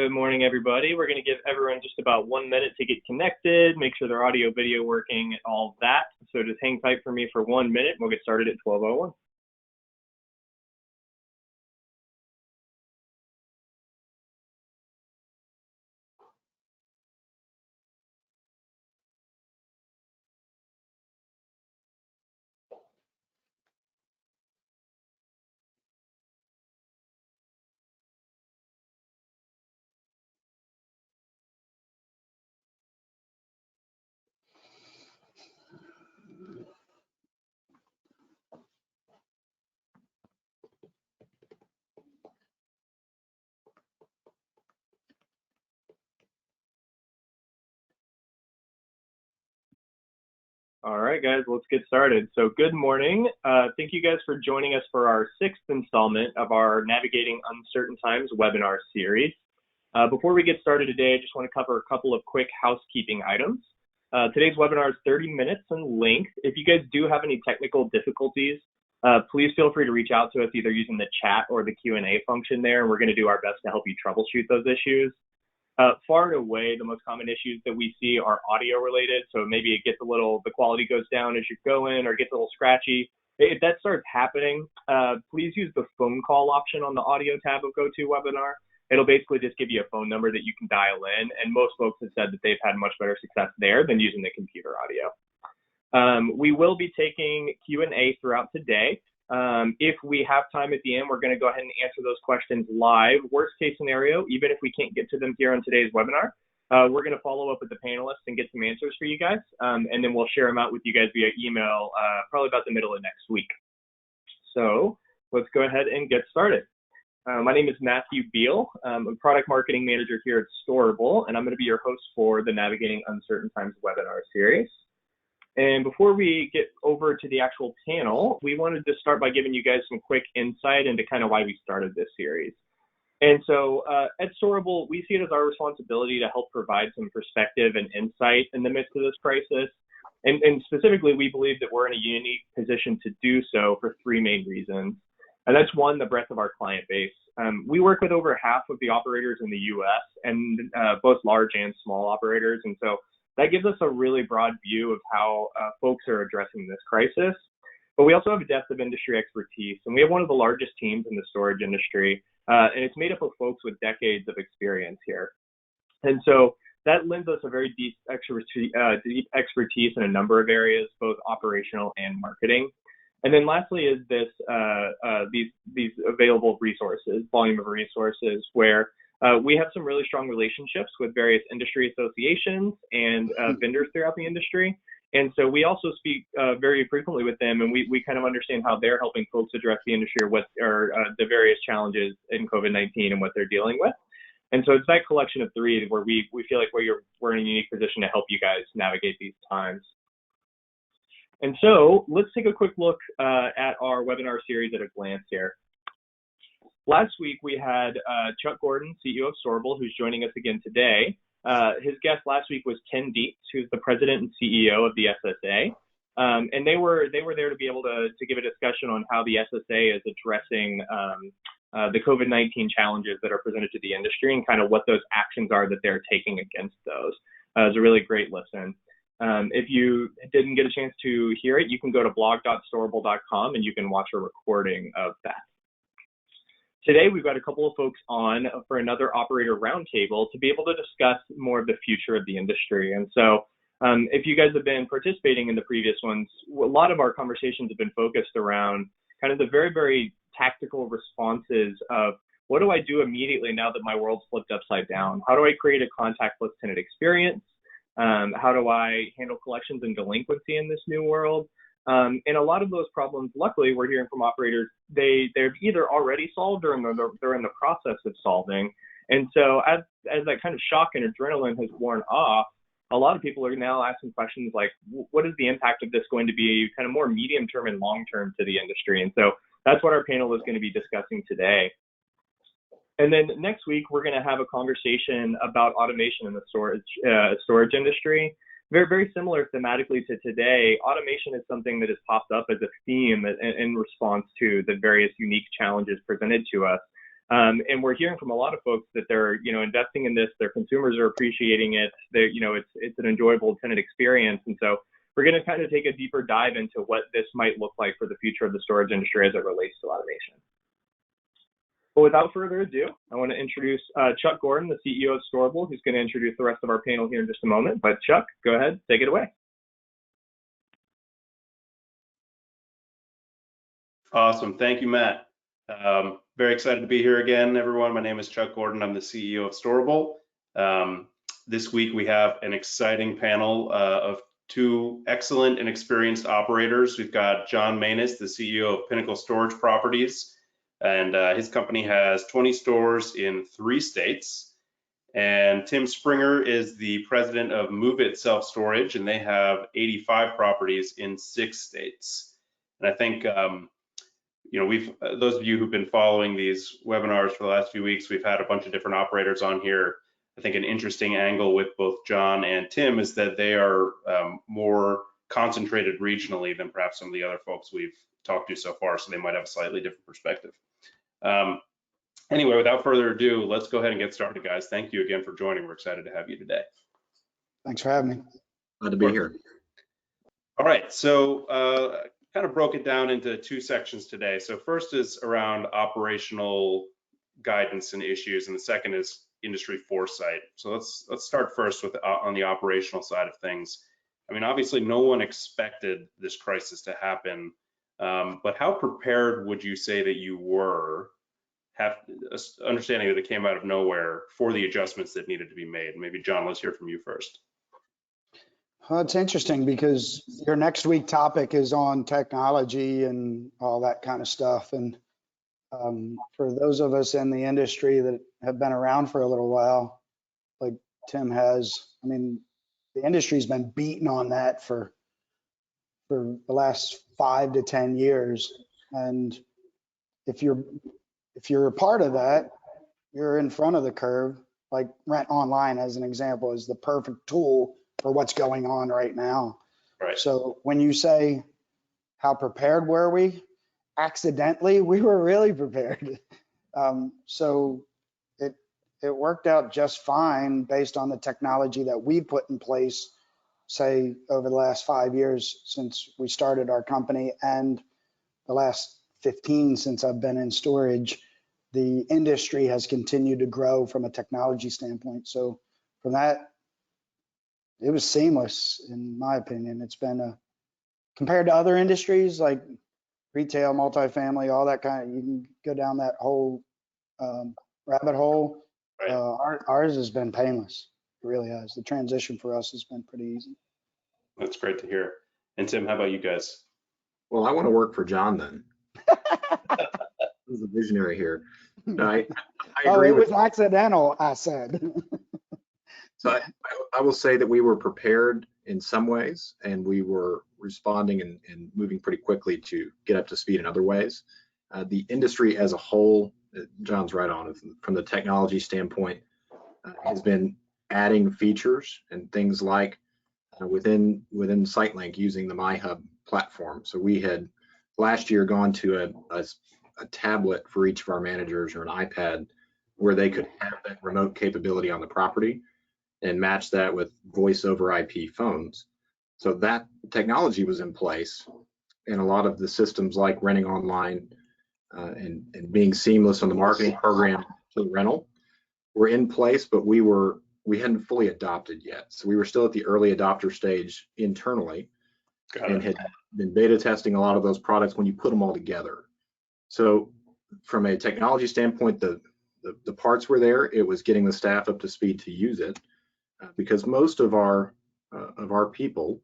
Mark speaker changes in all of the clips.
Speaker 1: Good morning, everybody. We're going to give everyone just about 1 minute to get connected, make sure their audio, video working, and all of that. So just hang tight for me for 1 minute, and we'll get started at 12:01. All right, guys, let's get started. So good morning. Thank you guys for joining us for our 6th installment of our Navigating Uncertain Times webinar series. Before we get started today, I just want to cover a couple of quick housekeeping items. Today's webinar is 30 minutes in length. If you guys do have any technical difficulties, please feel free to reach out to us either using the chat or the Q&A function there, and we're going to do our best to help you troubleshoot those issues. Far and away, the most common issues that we see are audio related. So maybe it gets the quality goes down as you go in or gets a little scratchy. If that starts happening, please use the phone call option on the audio tab of GoToWebinar. It'll basically just give you a phone number that you can dial in. And most folks have said that they've had much better success there than using the computer audio. We will be taking Q&A throughout today. If we have time at the end, we're going to go ahead and answer those questions live. Worst case scenario, even if we can't get to them here on today's webinar, we're going to follow up with the panelists and get some answers for you guys. And then we'll share them out with you guys via email, probably about the middle of next week. So let's go ahead and get started. My name is Matthew Beal. I'm a product marketing manager here at Storable, and I'm going to be your host for the Navigating Uncertain Times webinar series. And before we get over to the actual panel, we wanted to start by giving you guys some quick insight into kind of why we started this series. And so at Storable, we see it as our responsibility to help provide some perspective and insight in the midst of this crisis. And specifically, we believe that we're in a unique position to do so for 3 main reasons. And that's one, the breadth of our client base. We work with over half of the operators in the US, and both large and small operators. And so that gives us a really broad view of how folks are addressing this crisis. But we also have a depth of industry expertise, and we have one of the largest teams in the storage industry, and it's made up of folks with decades of experience here. And so that lends us a very deep expertise in a number of areas, both operational and marketing. And then lastly is this these available resources, volume of resources, where we have some really strong relationships with various industry associations and vendors throughout the industry. And so we also speak very frequently with them, and we kind of understand how they're helping folks address the industry or what are the various challenges in COVID-19 and what they're dealing with. And so it's that collection of 3 where we feel like we're in a unique position to help you guys navigate these times. And so let's take a quick look at our webinar series at a glance here. Last week, we had Chuck Gordon, CEO of Storable, who's joining us again today. His guest last week was Ken Dietz, who's the president and CEO of the SSA. And they were there to be able to give a discussion on how the SSA is addressing the COVID-19 challenges that are presented to the industry and kind of what those actions are that they're taking against those. It was a really great listen. If you didn't get a chance to hear it, you can go to blog.storable.com and you can watch a recording of that. Today, we've got a couple of folks on for another operator roundtable to be able to discuss more of the future of the industry. And so if you guys have been participating in the previous ones, a lot of our conversations have been focused around kind of the very, very tactical responses of what do I do immediately now that my world's flipped upside down? How do I create a contactless tenant experience? How do I handle collections and delinquency in this new world? And a lot of those problems, luckily, we're hearing from operators, they're either already solved or they're in the process of solving. And so as that kind of shock and adrenaline has worn off, a lot of people are now asking questions like, what is the impact of this going to be kind of more medium term and long term to the industry? And so that's what our panel is going to be discussing today. And then next week, we're going to have a conversation about automation in the storage industry. Very, very similar thematically to today, automation is something that has popped up as a theme in response to the various unique challenges presented to us. And we're hearing from a lot of folks that they're, investing in this. Their consumers are appreciating it. They, it's an enjoyable tenant experience. And so we're going to kind of take a deeper dive into what this might look like for the future of the storage industry as it relates to automation. But without further ado, I want to introduce Chuck Gordon, the CEO of Storable, who's going to introduce the rest of our panel here in just a moment. But Chuck, go ahead, take it away.
Speaker 2: Awesome. Thank you, Matt. Very excited to be here again, everyone. My name is Chuck Gordon. I'm the CEO of Storable. This week we have an exciting panel of two excellent and experienced operators. We've got John Manis, the CEO of Pinnacle Storage Properties, and his company has 20 stores in 3 states. And Tim Springer is the president of Move It Self Storage, and they have 85 properties in 6 states. And I think those of you who've been following these webinars for the last few weeks, we've had a bunch of different operators on here. I think an interesting angle with both John and Tim is that they are more concentrated regionally than perhaps some of the other folks we've talked to so far, so they might have a slightly different perspective. Anyway, without further ado, let's go ahead and get started, guys. Thank you again for joining. We're excited to have you today.
Speaker 3: Thanks for having me.
Speaker 4: Glad to be here.
Speaker 2: All right, so kind of broke it down into 2 sections today. So first is around operational guidance and issues, and the second is industry foresight. So let's start first with on the operational side of things. I mean, obviously no one expected this crisis to happen, but how prepared would you say that you were, understanding that it came out of nowhere, for the adjustments that needed to be made? Maybe John, let's hear from you first.
Speaker 3: Well, it's interesting because your next week topic is on technology and all that kind of stuff. And for those of us in the industry that have been around for a little while, like Tim has, I mean, the industry's been beaten on that for the last 5 to 10 years. And if you're a part of that, you're in front of the curve. Like Rent Online, as an example, is the perfect tool for what's going on right now.
Speaker 2: Right.
Speaker 3: So when you say how prepared were we, accidentally, we were really prepared. So it worked out just fine based on the technology that we put in place, say, over the last 5 years since we started our company, and the last 15 since I've been in storage. The industry has continued to grow from a technology standpoint. So from that, it was seamless, in my opinion. It's been compared to other industries like retail, multifamily, all that kind of, you can go down that whole rabbit hole.
Speaker 2: Right.
Speaker 3: Ours has been painless. It really has. The transition for us has been pretty easy.
Speaker 2: That's great to hear. And Tim, how about you guys?
Speaker 4: Well, I want to work for John then. He's a visionary here. No, I agree.
Speaker 3: It was accidental, I said.
Speaker 4: So I will say that we were prepared in some ways, and we were responding and moving pretty quickly to get up to speed in other ways. The industry as a whole, John's right on, from the technology standpoint, has been adding features and things like within SiteLink using the MyHub platform. So we had last year gone to a tablet for each of our managers, or an iPad, where they could have that remote capability on the property and match that with voice over IP phones. So that technology was in place, and a lot of the systems like renting online and being seamless on the marketing program to the rental were in place, but we hadn't fully adopted yet. So we were still at the early adopter stage internally, and had been beta testing a lot of those products when you put them all together. So from a technology standpoint, the parts were there. It was getting the staff up to speed to use it, because most of our people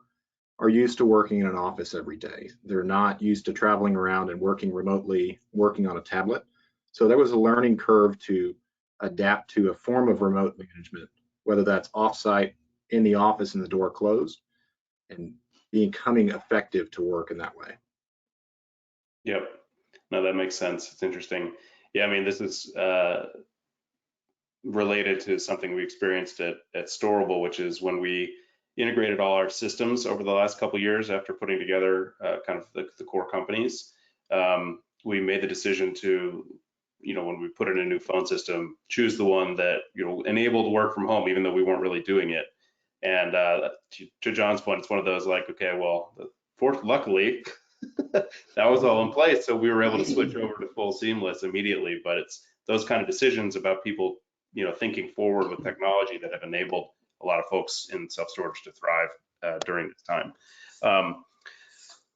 Speaker 4: are used to working in an office every day. They're not used to traveling around and working remotely, working on a tablet. So there was a learning curve to adapt to a form of remote management, whether that's offsite, in the office and the door closed, and becoming effective to work in that way.
Speaker 2: Yep. No, that makes sense. It's interesting. Yeah, I mean, this is related to something we experienced at Storable, which is when we integrated all our systems over the last couple of years after putting together kind of the core companies. We made the decision to when we put in a new phone system, choose the one that, enabled work from home, even though we weren't really doing it. And to John's point, it's one of those like, okay, well, luckily, that was all in place. So we were able to switch over to full seamless immediately. But it's those kind of decisions about people, thinking forward with technology that have enabled a lot of folks in self-storage to thrive during this time.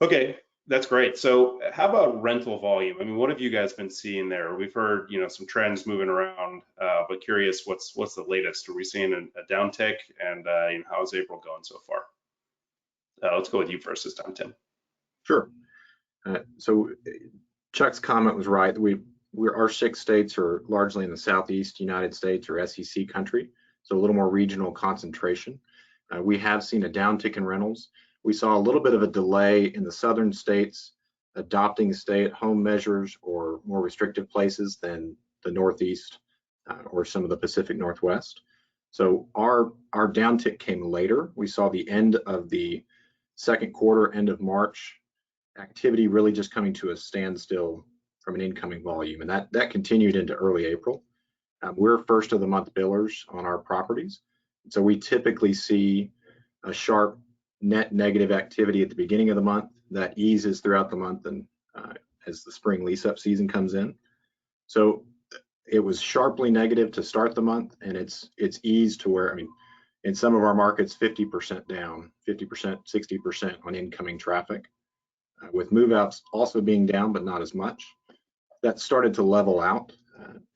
Speaker 2: Okay, that's great. So how about rental volume? I mean, what have you guys been seeing there? We've heard, some trends moving around, but curious, what's the latest? Are we seeing a downtick, and how's April going so far? Let's go with you first this time, Tim.
Speaker 4: Sure. So Chuck's comment was right. Our 6 states are largely in the Southeast United States or SEC country, so a little more regional concentration. We have seen a downtick in rentals. We saw a little bit of a delay in the southern states adopting stay-at-home measures or more restrictive places than the Northeast or some of the Pacific Northwest. So our downtick came later. We saw the end of the second quarter, end of March, activity really just coming to a standstill from an incoming volume, and that continued into early April. We're first of the month billers on our properties, so we typically see a sharp net negative activity at the beginning of the month that eases throughout the month and as the spring lease-up season comes in. So it was sharply negative to start the month, and it's eased to where, I mean, in some of our markets, 50% down, 50%, 60% on incoming traffic, with move-outs also being down, but not as much. That started to level out,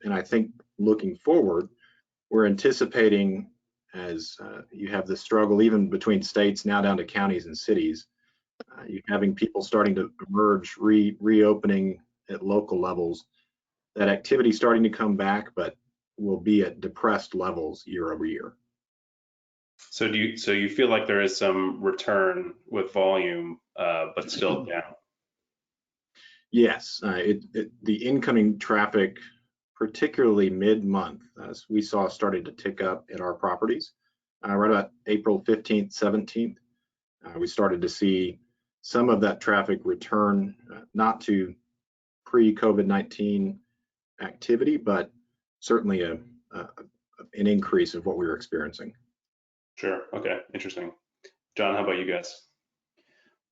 Speaker 4: and I think looking forward, we're anticipating, as you have this struggle even between states now down to counties and cities, you're having people starting to emerge, reopening at local levels, that activity starting to come back, but will be at depressed levels year over year.
Speaker 2: So you feel like there is some return with volume, but still down?
Speaker 4: Yes, the incoming traffic, particularly mid-month, as we saw started to tick up at our properties. Right about April 15th, 17th, we started to see some of that traffic return, not to pre-COVID-19 activity, but certainly an increase of what we were experiencing.
Speaker 2: Sure. Okay. Interesting. John, how about you guys?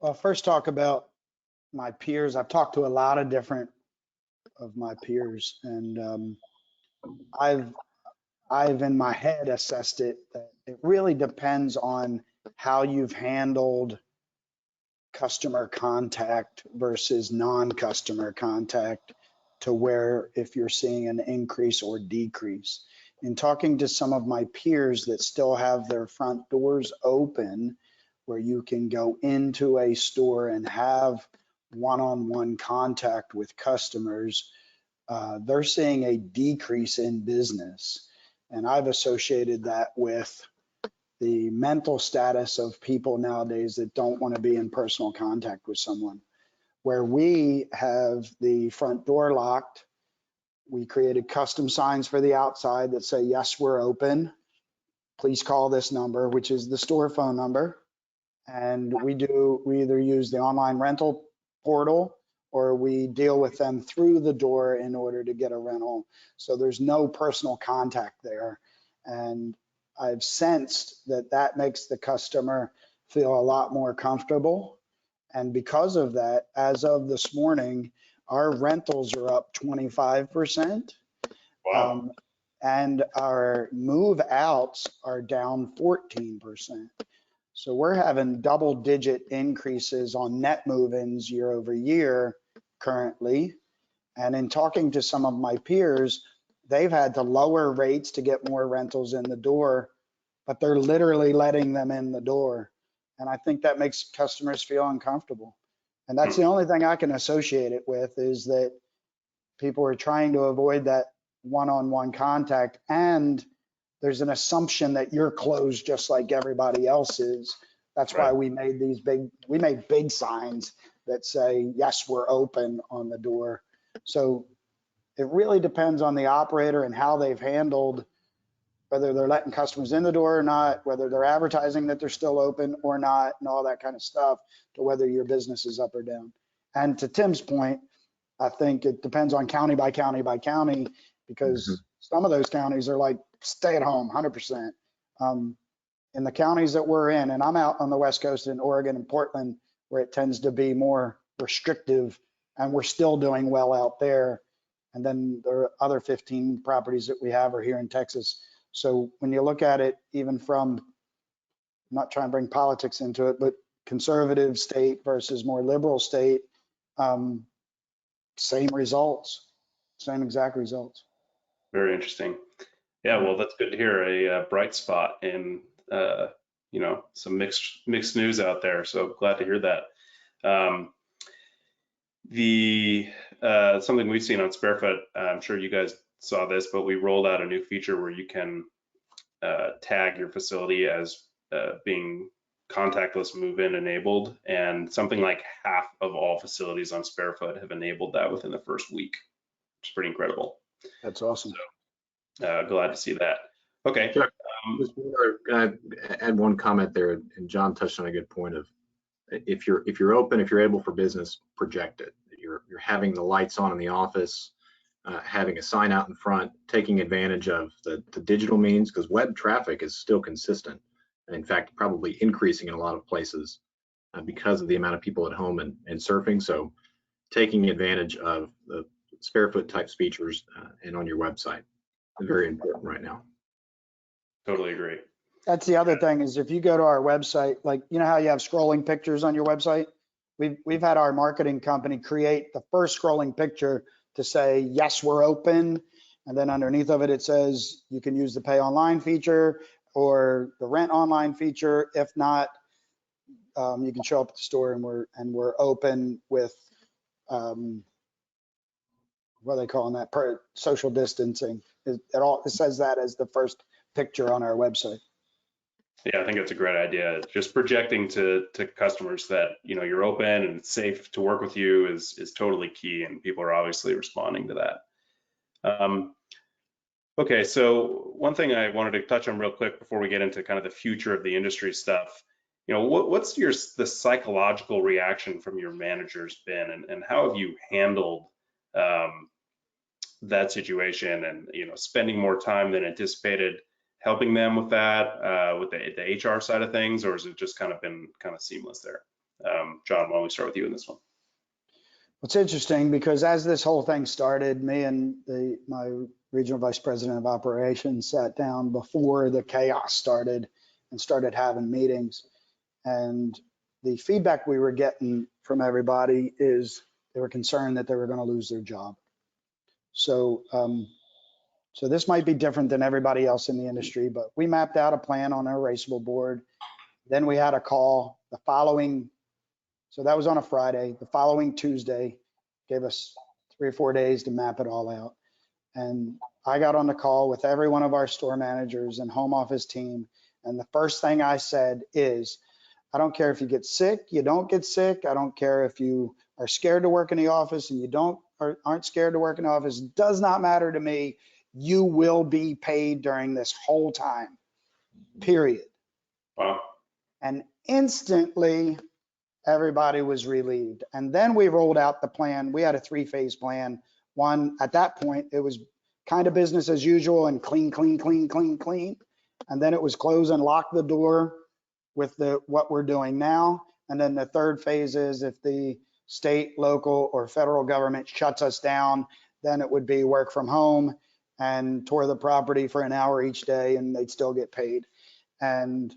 Speaker 3: Well, first talk about my peers. I've talked to a lot of different of my peers, and I've in my head assessed it that it really depends on how you've handled customer contact versus non-customer contact, to where if you're seeing an increase or decrease. In talking to some of my peers that still have their front doors open, where you can go into a store and have one-on-one contact with customers, they're seeing a decrease in business. And I've associated that with the mental status of people nowadays that don't want to be in personal contact with someone. Where we have the front door locked, we created custom signs for the outside that say, yes, we're open. Please call this number, which is the store phone number. And we either use the online rental portal or we deal with them through the door in order to get a rental. So there's no personal contact there. And I've sensed that makes the customer feel a lot more comfortable. And because of that, as of this morning, our rentals are up 25%.
Speaker 2: Wow.
Speaker 3: And our move outs are down 14%. So we're having double-digit increases on net move-ins year over year currently. And in talking to some of my peers, they've had to lower rates to get more rentals in the door, but they're literally letting them in the door. And I think that makes customers feel uncomfortable. And that's the only thing I can associate it with, is that people are trying to avoid that one-on-one contact, and there's an assumption that you're closed just like everybody else is. That's why we made big signs that say, yes, we're open on the door. So it really depends on the operator and how they've handled, whether they're letting customers in the door or not, whether they're advertising that they're still open or not, and all that kind of stuff, to whether your business is up or down. And to Tim's point, I think it depends on county by county by county, because some of those counties are like stay at home 100%. In the counties that we're in, and I'm out on the West Coast in Oregon and Portland, where it tends to be more restrictive, and we're still doing well out there. And then there are other 15 properties that we have are here in Texas. So when you look at it, even from, I'm not trying to bring politics into it, but conservative state versus more liberal state, same results, same exact results.
Speaker 2: Very interesting. Yeah, well, that's good to hear. A bright spot in some mixed news out there. So glad to hear that. Something we've seen on Sparefoot, I'm sure you guys saw this, but we rolled out a new feature where you can tag your facility as being contactless move-in enabled, and something like half of all facilities on Sparefoot have enabled that within the first week. It's pretty incredible.
Speaker 3: That's awesome.
Speaker 2: So, glad to see that. Okay.
Speaker 4: Chuck, add one comment there, and John touched on a good point of if you're open, if you're able for business, project it. You're having the lights on in the office, having a sign out in front, taking advantage of the digital means, because web traffic is still consistent. And in fact, probably increasing in a lot of places because of the amount of people at home and surfing. So taking advantage of the Sparefoot type features and on your website is very important right now.
Speaker 2: Totally agree.
Speaker 3: That's the other thing, is if you go to our website, like, you know how you have scrolling pictures on your website? We've had our marketing company create the first scrolling picture to say, yes, we're open. And then underneath of it, it says you can use the pay online feature or the rent online feature. If not, you can show up at the store and we're open with, what are they calling that? Social distancing. It says that as the first picture on our website.
Speaker 2: Yeah, I think it's a great idea. Just projecting to customers that you're open and it's safe to work with you is totally key, and people are obviously responding to that. Okay, so one thing I wanted to touch on real quick before we get into kind of the future of the industry stuff. What's the psychological reaction from your managers been, and how have you handled that situation, and spending more time than anticipated helping them with that, with the HR side of things, or has it just kind of been seamless there? John, why don't we start with you in this one?
Speaker 3: It's interesting because as this whole thing started, me and my regional vice president of operations sat down before the chaos started and started having meetings. And the feedback we were getting from everybody is they were concerned that they were going to lose their job. So this might be different than everybody else in the industry, but we mapped out a plan on our erasable board. Then we had a call the following, so that was on a Friday. The following Tuesday gave us 3 or 4 days to map it all out. And I got on the call with every one of our store managers and home office team. And the first thing I said is, I don't care if you get sick, you don't get sick. I don't care if you are scared to work in the office and you aren't scared to work in the office. It does not matter to me. You will be paid during this whole time, period.
Speaker 2: Wow.
Speaker 3: And instantly, everybody was relieved. And then we rolled out the plan. We had a 3-phase plan. One, at that point, it was kind of business as usual and clean, clean, clean, clean, clean. And then it was close and lock the door with what we're doing now. And then the third phase is if the state, local, or federal government shuts us down, then it would be work from home and tour the property for an hour each day, and they'd still get paid. And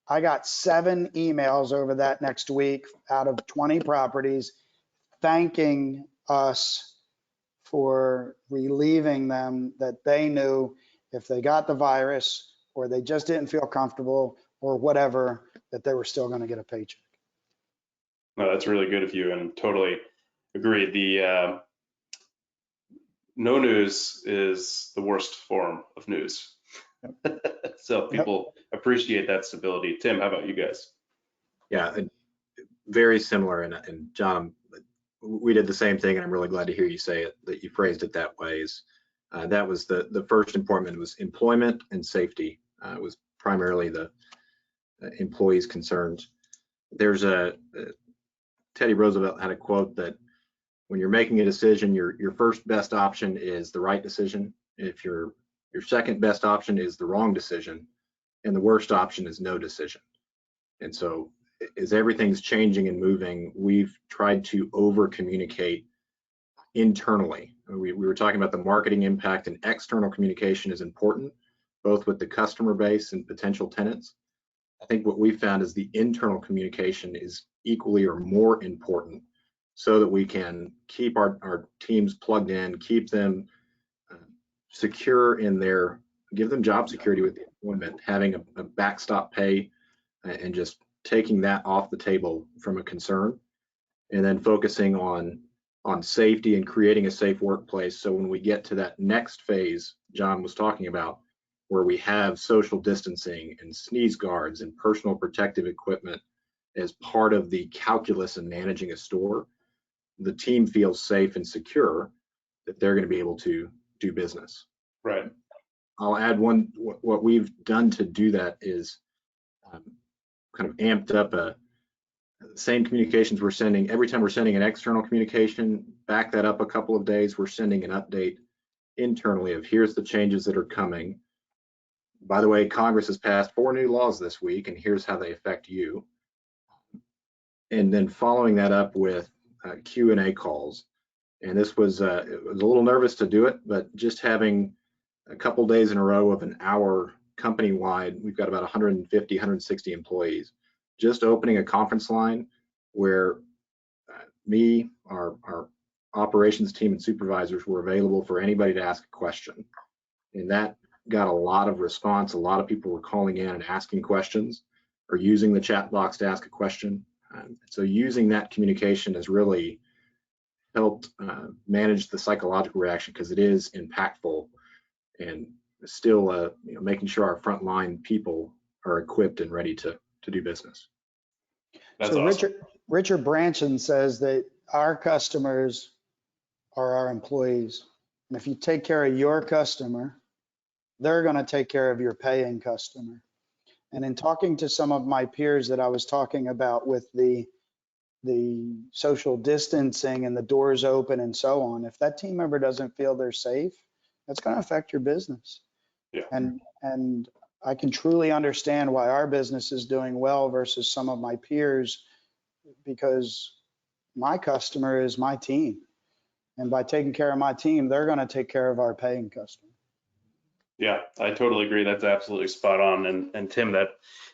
Speaker 3: I got 7 emails over that next week out of 20 properties thanking us for relieving them, that they knew if they got the virus or they just didn't feel comfortable or whatever, that they were still going to get a paycheck.
Speaker 2: No, that's really good of you, and totally agree. The no news is the worst form of news. So people appreciate that stability. Tim, how about you guys?
Speaker 4: Yeah, very similar. And John, we did the same thing, and I'm really glad to hear you say it, that you phrased it that way. That was the first important was employment and safety. It was primarily the employees' concerns. There's Teddy Roosevelt had a quote that when you're making a decision, your first best option is the right decision. If your second best option is the wrong decision, and the worst option is no decision. And so as everything's changing and moving, we've tried to over communicate internally. We were talking about the marketing impact, and external communication is important, both with the customer base and potential tenants. I think what we found is the internal communication is equally or more important, so that we can keep our teams plugged in, keep them secure in give them job security with the employment, having a backstop pay, and just taking that off the table from a concern, and then focusing on safety and creating a safe workplace. So when we get to that next phase John was talking about, where we have social distancing and sneeze guards and personal protective equipment as part of the calculus in managing a store, the team feels safe and secure that they're going to be able to do business.
Speaker 2: Right.
Speaker 4: I'll add what we've done to do that is kind of amped up the same communications we're sending. Every time we're sending an external communication, back that up a couple of days, we're sending an update internally of here's the changes that are coming. By the way, Congress has passed 4 new laws this week, and here's how they affect you. And then following that up with Q&A calls. And this was, it was a little nervous to do it, but just having a couple days in a row of an hour company-wide, we've got about 150, 160 employees, just opening a conference line where me, our operations team and supervisors were available for anybody to ask a question. And that got a lot of response. A lot of people were calling in and asking questions, or using the chat box to ask a question. So using that communication has really helped manage the psychological reaction, because it is impactful, and still making sure our frontline people are equipped and ready to do business.
Speaker 2: That's
Speaker 3: so
Speaker 2: awesome.
Speaker 3: Richard Branson says that our customers are our employees. And if you take care of your customer, they're going to take care of your paying customer. And in talking to some of my peers that I was talking about with the social distancing and the doors open and so on, if that team member doesn't feel they're safe, that's going to affect your business.
Speaker 2: Yeah.
Speaker 3: And I can truly understand why our business is doing well versus some of my peers, because my customer is my team. And by taking care of my team, they're going to take care of our paying customer.
Speaker 2: Yeah, I totally agree. That's absolutely spot on. And Tim, that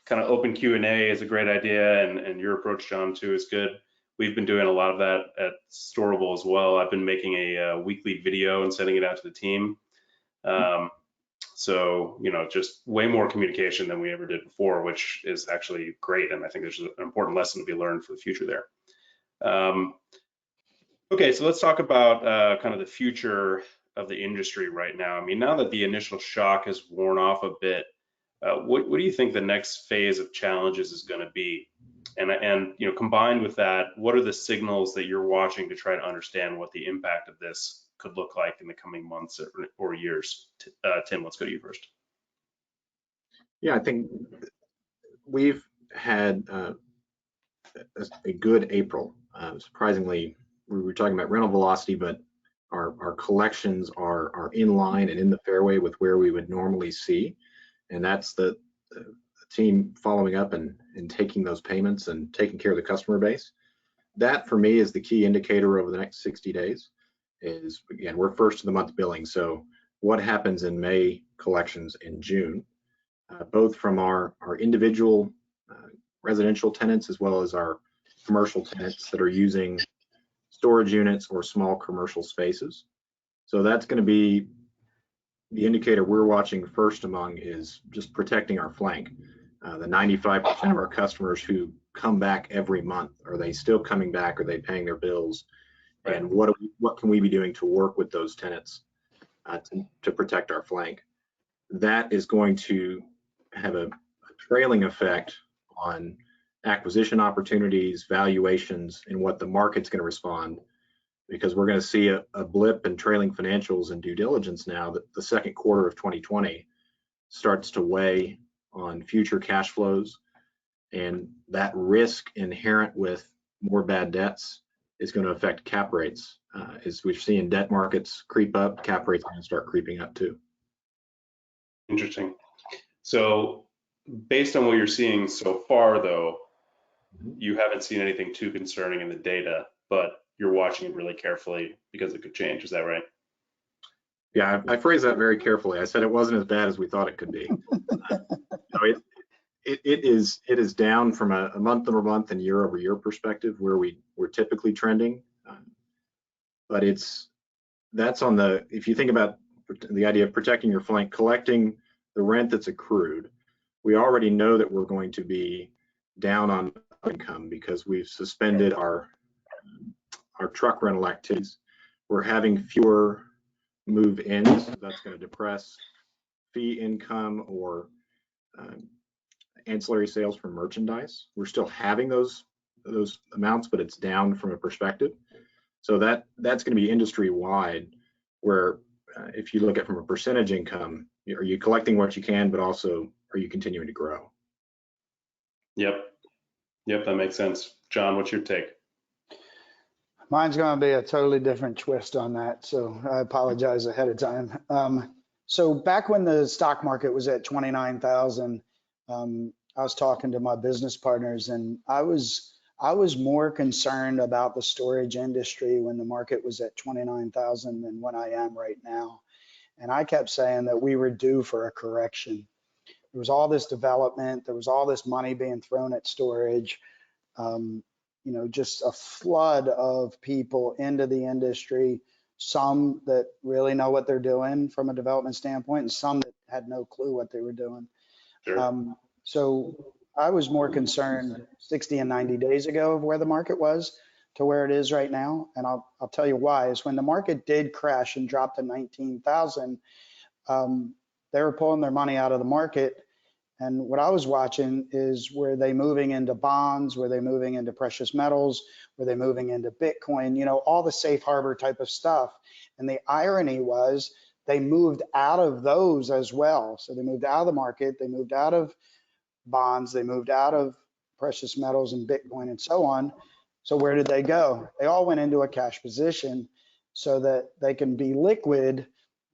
Speaker 2: kind of open Q&A is a great idea, and your approach, John, too, is good. We've been doing a lot of that at Storable as well. I've been making a weekly video and sending it out to the team. So, just way more communication than we ever did before, which is actually great. And I think there's an important lesson to be learned for the future there. Okay, so let's talk about kind of the future of the industry right now. I mean, now that the initial shock has worn off a bit, what do you think the next phase of challenges is going to be? And combined with that, what are the signals that you're watching to try to understand what the impact of this could look like in the coming months or years? Tim, let's go to you first.
Speaker 4: Yeah, I think we've had a good April. Surprisingly, we were talking about rental velocity, but our collections are in line and in the fairway with where we would normally see. And that's the team following up and taking those payments and taking care of the customer base. That for me is the key indicator over the next 60 days is, again, we're first of the month billing. So what happens in May collections in June, both from our individual residential tenants as well as our commercial tenants that are using storage units or small commercial spaces. So that's going to be the indicator we're watching first among, is just protecting our flank. The 95% of our customers who come back every month, are they still coming back? Are they paying their bills? And what can we be doing to work with those tenants to protect our flank? That is going to have a trailing effect on acquisition opportunities, valuations, and what the market's going to respond, because we're going to see a blip in trailing financials and due diligence now that the second quarter of 2020 starts to weigh on future cash flows, and that risk inherent with more bad debts is going to affect cap rates. As we're seeing debt markets creep up, cap rates are going to start creeping up too.
Speaker 2: Interesting. So based on what you're seeing so far, though, you haven't seen anything too concerning in the data, but you're watching it really carefully because it could change. Is that right?
Speaker 4: Yeah, I phrased that very carefully. I said it wasn't as bad as we thought it could be. It is down from a month-over-month and year-over-year perspective where we're typically trending, but that's on the, if you think about the idea of protecting your flank, collecting the rent that's accrued, we already know that we're going to be down on income because we've suspended our truck rental activities. We're having fewer move-ins, so that's going to depress fee income or ancillary sales from merchandise. We're still having those amounts, but it's down from a perspective. So that's going to be industry-wide, where if you look at from a percentage income, are you collecting what you can, but also are you continuing to grow?
Speaker 2: Yep, that makes sense. John, what's your take?
Speaker 3: Mine's going to be a totally different twist on that, so I apologize ahead of time. So back when the stock market was at 29,000, I was talking to my business partners, and I was more concerned about the storage industry when the market was at 29,000 than when I am right now. And I kept saying that we were due for a correction. There was all this development, there was all this money being thrown at storage. You know, just a flood of people into the industry, some that really know what they're doing from a development standpoint, and some that had no clue what they were doing.
Speaker 2: Sure.
Speaker 3: So I was more concerned 60 and 90 days ago of where the market was to where it is right now. And I'll tell you why. Is when the market did crash and dropped to 19,000, they were pulling their money out of the market. And what I was watching is, were they moving into bonds? Were they moving into precious metals? Were they moving into Bitcoin? You know, all the safe harbor type of stuff. And the irony was they moved out of those as well. So they moved out of the market, they moved out of bonds, they moved out of precious metals and Bitcoin and so on. So where did they go? They all went into a cash position so that they can be liquid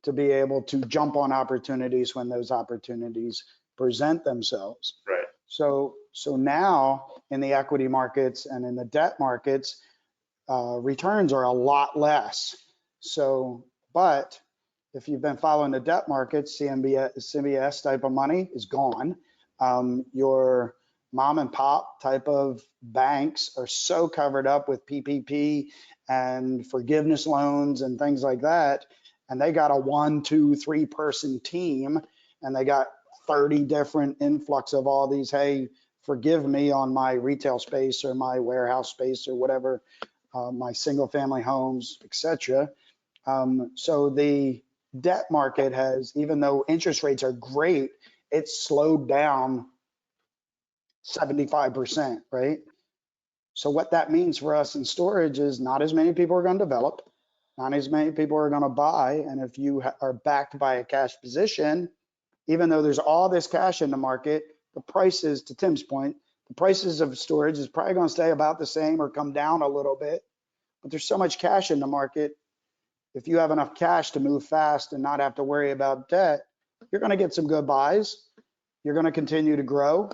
Speaker 3: to be able to jump on opportunities when those opportunities present themselves.
Speaker 2: Right.
Speaker 3: So now in the equity markets and in the debt markets, returns are a lot less. So, but if you've been following the debt markets, CMBS type of money is gone. Your mom and pop type of banks are so covered up with PPP and forgiveness loans and things like that. And they got a 1, 2, 3 person team, and they got 30 different influx of all these, hey, forgive me on my retail space or my warehouse space or whatever, my single family homes, etc. So the debt market has, even though interest rates are great, it's slowed down 75%, right? So what that means for us in storage is not as many people are going to develop, not as many people are going to buy. And if you are backed by a cash position, even though there's all this cash in the market, the prices, to Tim's point, the prices of storage is probably going to stay about the same or come down a little bit. But there's so much cash in the market. If you have enough cash to move fast and not have to worry about debt, you're going to get some good buys. You're going to continue to grow.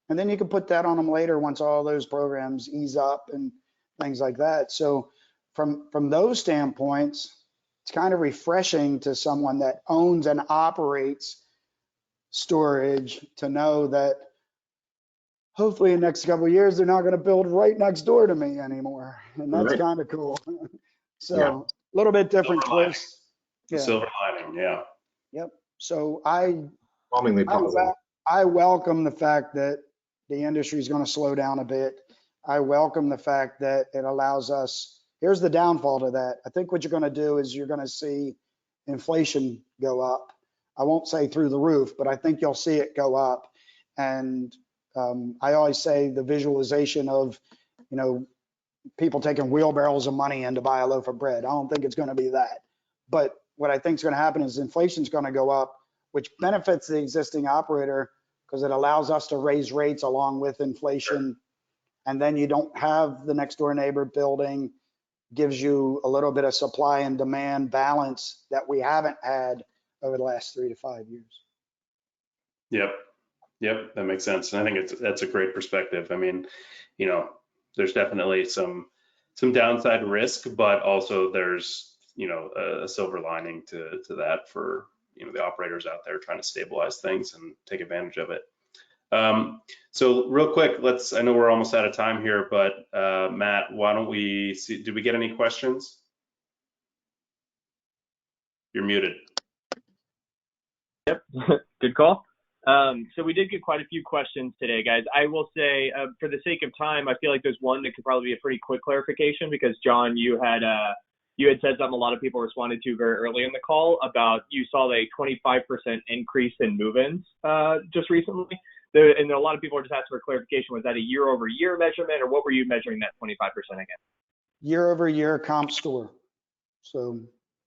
Speaker 3: And then you can put that on them later once all those programs ease up and things like that. So from those standpoints, it's kind of refreshing to someone that owns and operates storage to know that hopefully in the next couple of years, they're not going to build right next door to me anymore. And that's kind of cool. So a little bit different twist.
Speaker 2: Yeah. Silver lining, yeah.
Speaker 3: Yep. So I welcome the fact that the industry is going to slow down a bit. I welcome the fact that it allows us, here's the downfall to that. I think what you're going to do is you're going to see inflation go up. I won't say through the roof, but I think you'll see it go up. And I always say the visualization of, you know, people taking wheelbarrows of money in to buy a loaf of bread. I don't think it's going to be that. But what I think is going to happen is inflation is going to go up, which benefits the existing operator because it allows us to raise rates along with inflation. And then you don't have the next door neighbor building gives you a little bit of supply and demand balance that we haven't had over the last 3 to 5 years.
Speaker 2: Yep, that makes sense. And I think that's a great perspective. I mean, you know, there's definitely some downside risk, but also there's, you know, a silver lining to that for, you know, the operators out there trying to stabilize things and take advantage of it. So real quick, I know we're almost out of time here, but Matt, why don't we see, did we get any questions? You're muted.
Speaker 1: Yep, good call. So we did get quite a few questions today, guys. I will say, for the sake of time, I feel like there's one that could probably be a pretty quick clarification because John, you had said something a lot of people responded to very early in the call about you saw a 25% increase in move-ins just recently. And a lot of people are just asking for clarification. Was that a year-over-year measurement, or what were you measuring that 25% again?
Speaker 3: Year-over-year comp store. So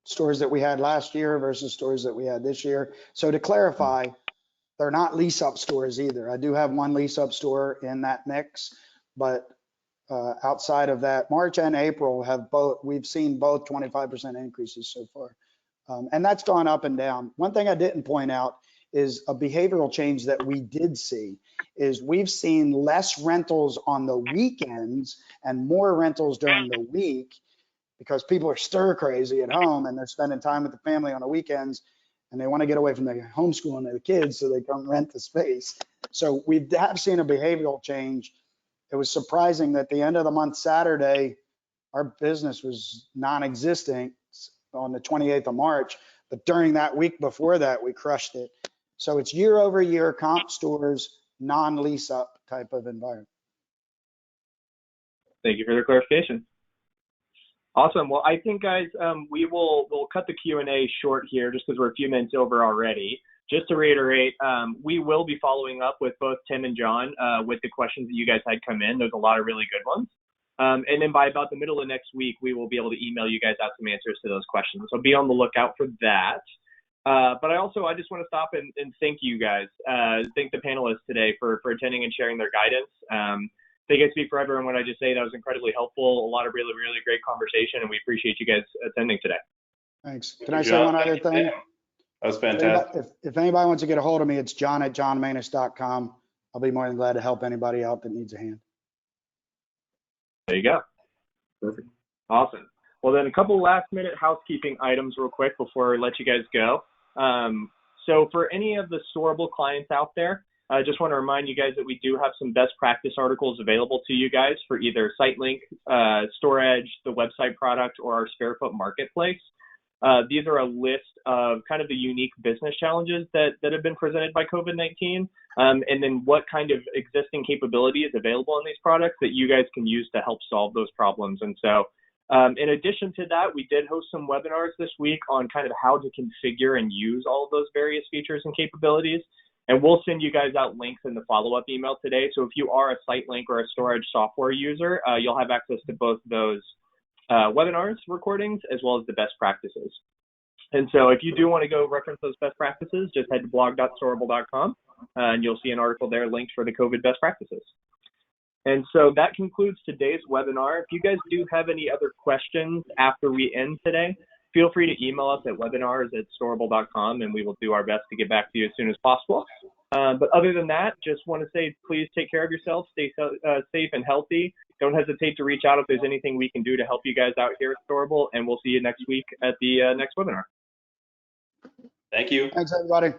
Speaker 3: stores that we had last year versus stores that we had this year. So to clarify, they're not lease-up stores either. I do have one lease-up store in that mix, but outside of that, March and April we've seen both 25% increases so far. And that's gone up and down. One thing I didn't point out is a behavioral change that we did see is we've seen less rentals on the weekends and more rentals during the week because people are stir crazy at home and they're spending time with the family on the weekends and they want to get away from the homeschooling of the kids so they come rent the space. So we have seen a behavioral change. It was surprising that the end of the month, Saturday, our business was non-existent on the 28th of March, but during that week before that, we crushed it. So it's year over year comp stores, non-lease up type of environment.
Speaker 1: Thank you for the clarification. Awesome. Well, I think, guys, we'll cut the Q&A short here just because we're a few minutes over already. Just to reiterate, we will be following up with both Tim and John with the questions that you guys had come in. There's a lot of really good ones. And then by about the middle of next week, we will be able to email you guys out some answers to those questions. So be on the lookout for that. But I just want to stop and thank you guys, thank the panelists today for attending and sharing their guidance. I think I speak for everyone when I just say that was incredibly helpful. A lot of really, really great conversation, and we appreciate you guys attending today.
Speaker 3: Thanks. Can I say one other thing?
Speaker 2: That was fantastic.
Speaker 3: If anybody wants to get a hold of me, it's john@johnmanus.com. I'll be more than glad to help anybody out that needs a hand.
Speaker 1: There you go.
Speaker 4: Perfect.
Speaker 1: Awesome. Well, then a couple last minute housekeeping items real quick before I let you guys go. So for any of the Storable clients out there, I just want to remind you guys that we do have some best practice articles available to you guys for either SiteLink, StoreEdge, the website product, or our Square Foot Marketplace. These are a list of kind of the unique business challenges that have been presented by COVID-19, and then what kind of existing capability is available in these products that you guys can use to help solve those problems. And so in addition to that, we did host some webinars this week on kind of how to configure and use all of those various features and capabilities. And we'll send you guys out links in the follow-up email today. So if you are a SiteLink or a StoreEdge software user, you'll have access to both those webinars recordings as well as the best practices. And so if you do want to go reference those best practices, just head to blog.storable.com and you'll see an article there linked for the COVID best practices. And so that concludes today's webinar. If you guys do have any other questions after we end today, feel free to email us at webinars@storable.com and we will do our best to get back to you as soon as possible. But other than that, just want to say, please take care of yourselves, stay safe and healthy. Don't hesitate to reach out if there's anything we can do to help you guys out here at Storable, and we'll see you next week at the next webinar.
Speaker 2: Thank you.
Speaker 3: Thanks, everybody.